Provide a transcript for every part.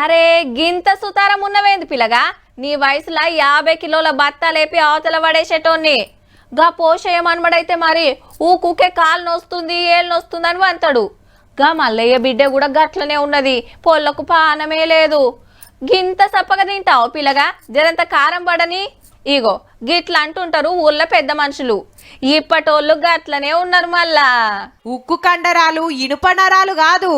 అరే గింత సుతారం ఉన్నవేంది పిల్లగా నీ వయసులో 50 కిలోల బత్తా లేపి అవతల పడేసేటోన్ని గా పోషేయమనబడైతే మరి ఊకుకే కాలు నొస్తుంది ఏళ్ళు నొస్తుంది అని అంటాడు. గా మల్లయ్య బిడ్డ కూడా గట్లనే ఉన్నది, పొల్లకు పానమే లేదు. గింత సప్పగా తింటావు పిల్లగా, జరంత కారం పడని. ఇగో గిట్లా అంటుంటారు ఊళ్ళో పెద్ద మనుషులు. ఇప్పటోళ్ళు గట్లనే ఉన్నారు. మళ్ళా ఉక్కు కండరాలు ఇనుప నరాలు కాదు,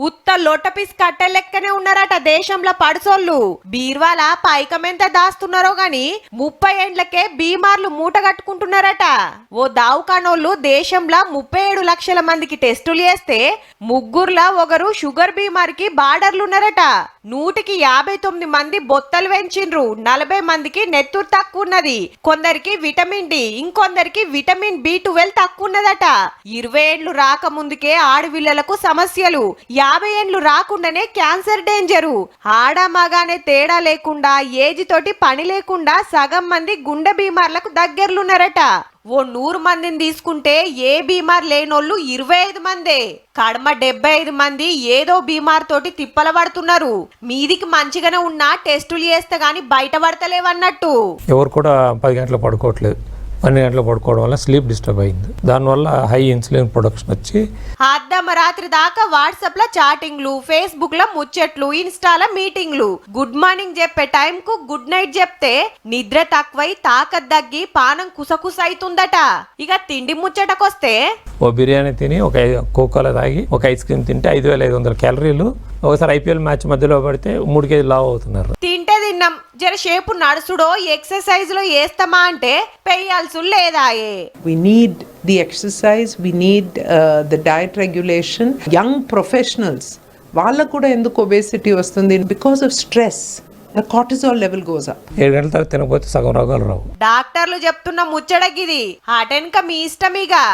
ఉత్త లొట్టపిస్ కట్టె లెక్కనే ఉన్నారట దేశంలో పడుసోళ్ళు. బీర్వాల పైకమెంత దాస్తున్నారో గాని 30 ఏండ్లకే బీమార్లు మూట కట్టుకుంటున్నారట. ఓ దావుకానోళ్ళు దేశంలో 37 లక్షల మందికి టెస్టులు చేస్తే ముగ్గురులా ఒకరు షుగర్ బీమారికి బార్డర్లున్నారట. 159 మంది బొత్తలు వెంచిండ్రు, 40 మందికి నెత్తురు తక్కువ ఉన్నది, కొందరికి విటమిన్ డి, ఇంకొందరికి విటమిన్ B12 తక్కువ ఉన్నదట. 20 ఏండ్లు రాకముందుకే ఆడపిల్లలకు సమస్యలు, 50 ఏండ్లు రాకుండానే క్యాన్సర్ డేంజరు. ఆడ మగానే తేడా లేకుండా ఏజ్ తోటి పని లేకుండా సగం మంది గుండె బీమార్లకు దగ్గర్లున్నారట. ఓ 100 మందిని తీసుకుంటే ఏ బీమార్ లేనోళ్ళు 25 మందే. కడమ 75 మంది ఏదో బీమార్ తోటి తిప్పల పడుతున్నారు. మీదికి మంచిగానే ఉన్నా టెస్టులు చేస్తే గానీ బయట పడతలేవన్నట్టు. ఎవరు కూడా 10 గంటలు పడుకోవట్లేదు, 12 గంటలు పడుకోవడం వల్ల స్లీప్ డిస్టర్బ్ అయింది. దానివల్ల హై ఇన్సులిన్ ప్రొడక్షన్ వచ్చి రాత్రి దాకా వాట్సాప్ లో చాటింగ్లు, ఫేస్బుక్ లో ముచ్చట్లు, ఇన్స్టాలో మీటింగ్లు. గుడ్ మార్నింగ్ చెప్పే టైం కు గుడ్ నైట్ చెప్తే నిద్ర తక్కువై తాకత్ దగ్గి పానం కుసకుస అవుతుందట. ఇక తిండి ముచ్చటకొస్తే ఓ బిర్యానీ తిని ఒక కోకోలా తాగి ఒక ఐస్ క్రీమ్ తింటే 5500 క్యాలరీలు. ఒకసారి ఐపీఎల్ మ్యాచ్ మధ్యలో పడితే 3 కేజీలు లావు అవుతున్నారు. తింటే తిన్నాం, జర షేపు నడుసుడో ఎక్సర్సైజ్ లో చేస్తామా అంటే పెయ్యాల్సి లేదాయే. We need the exercise, we need the diet regulation. Young professionals, వాళ్ళకు కూడా ఎందుకు obesity వస్తుంది? Because of stress. The cortisol level goes up. 7 గంటల తర్వాత తినకపోతే సగం రోగాలు రావు. డాక్టర్లు చెప్తున్న ముచ్చడగిది, అటెన్క మీ ఇష్టమిగా.